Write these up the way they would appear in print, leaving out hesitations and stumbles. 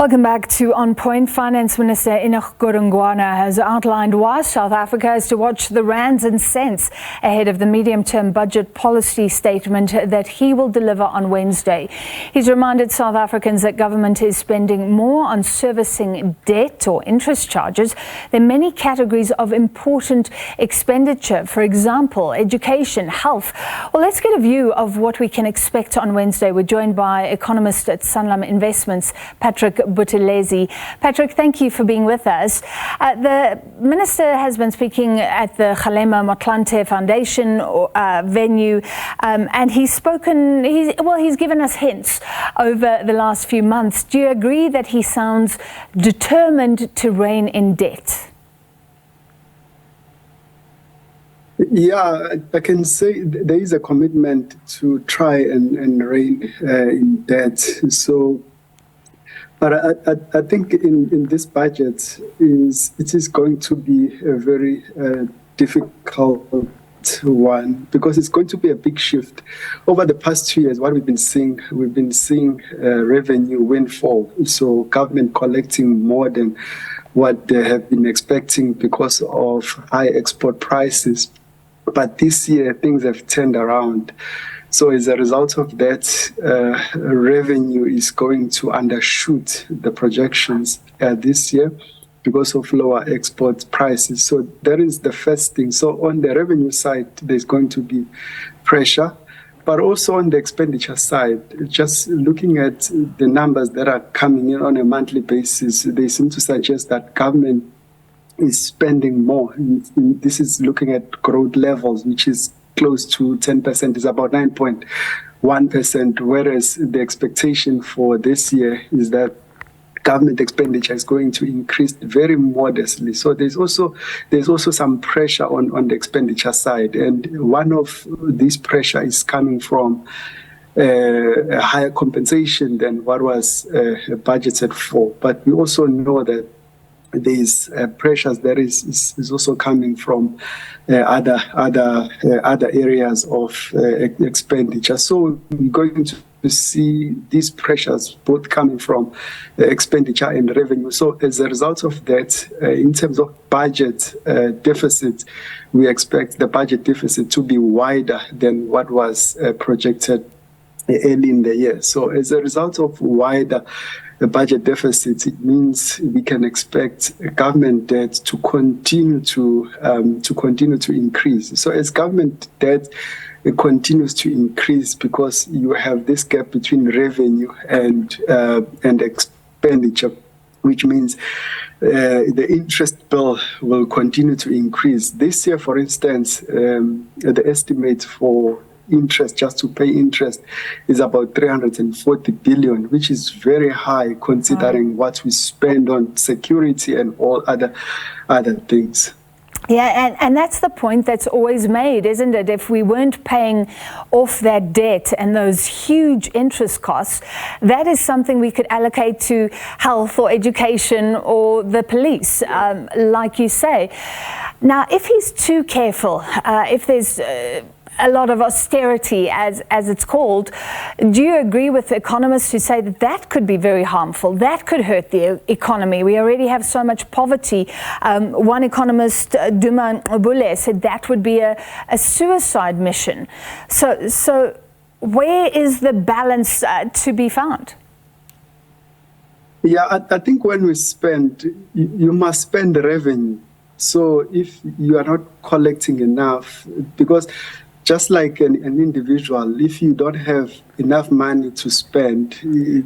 Welcome back to On Point. Finance Minister Enoch Godongwana has outlined why South Africa has to watch the Rands and Cents ahead of the medium-term budget policy statement that he will deliver on Wednesday. He's reminded South Africans that government is spending more on servicing debt or interest charges than many categories of important expenditure, for example, education, health. Well, let's get a view of what we can expect on Wednesday. We're joined by economist at Sanlam Investments, Patrick Buthelezi. Patrick, thank you for being with us. The Minister has been speaking at the Kgalema Motlanthe Foundation venue, and he's given us hints over the last few months. Do you agree that he sounds determined to rein in debt? Yeah, I can say there is a commitment to try and rein in debt. But I think in this budget it is going to be a very difficult one, because it's going to be a big shift. Over the past 2 years, what we've been seeing revenue windfall. So government collecting more than what they have been expecting because of high export prices. But this year, things have turned around. So as a result of that, revenue is going to undershoot the projections this year because of lower export prices. So that is the first thing. So on the revenue side, there's going to be pressure, but also on the expenditure side, just looking at the numbers that are coming in on a monthly basis, they seem to suggest that government is spending more. This is looking at growth levels, which is close to 10%, is about 9.1%, whereas the expectation for this year is that government expenditure is going to increase very modestly. So there's also some pressure on the expenditure side, and one of this pressure is coming from a higher compensation than what was budgeted for. But we also know that these pressures that is also coming from other areas of expenditure. So we're going to see these pressures both coming from expenditure and revenue. So as a result of that, in terms of budget deficit, we expect the budget deficit to be wider than what was projected early in the year. So as a result of wider budget deficit, it means we can expect government debt to continue to increase. So as government debt continues to increase, because you have this gap between revenue and expenditure, which means the interest bill will continue to increase. This year, for instance, the estimate for interest, just to pay interest, is about 340 billion, which is very high considering what we spend on security and all other things. Yeah, and that's the point that's always made, isn't it? If we weren't paying off that debt and those huge interest costs, that is something we could allocate to health or education or the police, like you say. Now, if he's too careful, if there's a lot of austerity, as it's called, do you agree with economists who say that could be very harmful? That could hurt the economy. We already have so much poverty. One economist, Duma Obule, said that would be a suicide mission. So where is the balance to be found? Yeah, I think when we spend, you must spend the revenue. So if you are not collecting enough, because just like an individual, if you don't have enough money to spend,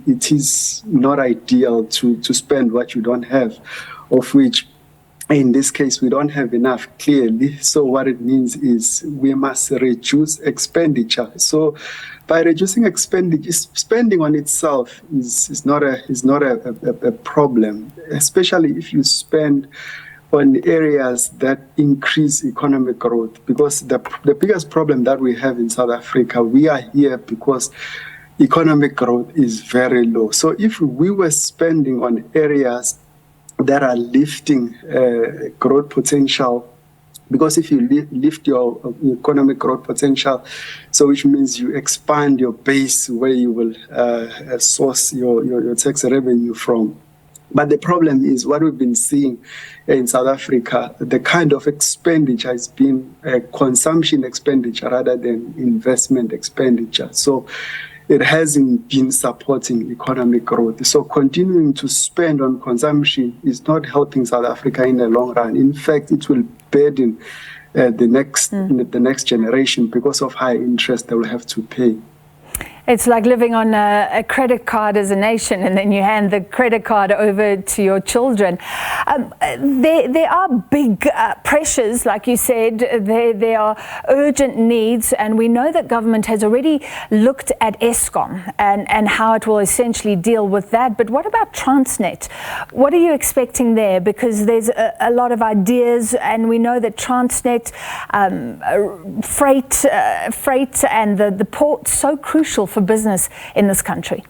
it is not ideal to spend what you don't have, of which in this case we don't have enough, clearly. So what it means is we must reduce expenditure. So by reducing expenditure, spending on itself is not a problem, especially if you spend on areas that increase economic growth. Because the biggest problem that we have in South Africa, we are here because economic growth is very low. So if we were spending on areas that are lifting growth potential, because if you lift your economic growth potential, so which means you expand your base where you will source your tax revenue from, But the problem is what we've been seeing in South Africa, the kind of expenditure has been consumption expenditure rather than investment expenditure. So it hasn't been supporting economic growth. So continuing to spend on consumption is not helping South Africa in the long run. In fact, it will burden the next generation because of high interest they will have to pay. It's like living on a credit card as a nation, and then you hand the credit card over to your children. There are big pressures, like you said. There are urgent needs, and we know that government has already looked at Eskom and how it will essentially deal with that. But what about Transnet? What are you expecting there? Because there's a lot of ideas, and we know that Transnet, freight and the port, so crucial for business in this country.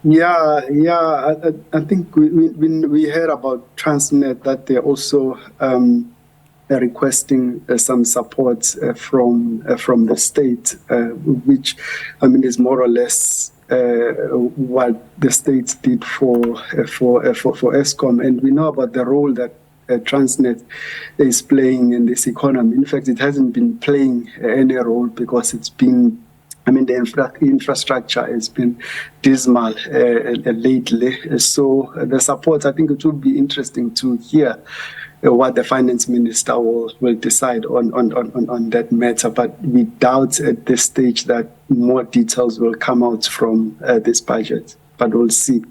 I think we heard about Transnet that they're also requesting some support from the state, which is more or less what the states did for Eskom, and we know about the role that Transnet is playing in this economy. In fact, it hasn't been playing any role because it's been, the infrastructure has been dismal lately. So the support, I think it would be interesting to hear what the finance minister will decide on that matter. But we doubt at this stage that more details will come out from this budget, but we'll see.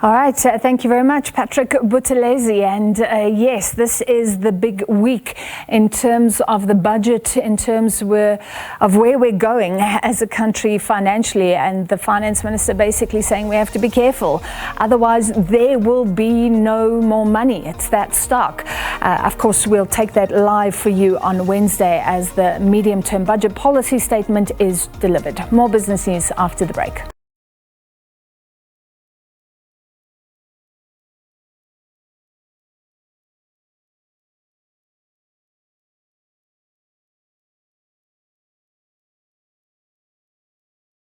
All right, thank you very much, Patrick Buthelezi. And yes, this is the big week in terms of the budget, in terms of where we're going as a country financially. And the finance minister basically saying we have to be careful. Otherwise, there will be no more money. It's that stark. Of course, we'll take that live for you on Wednesday as the medium-term budget policy statement is delivered. More business news after the break.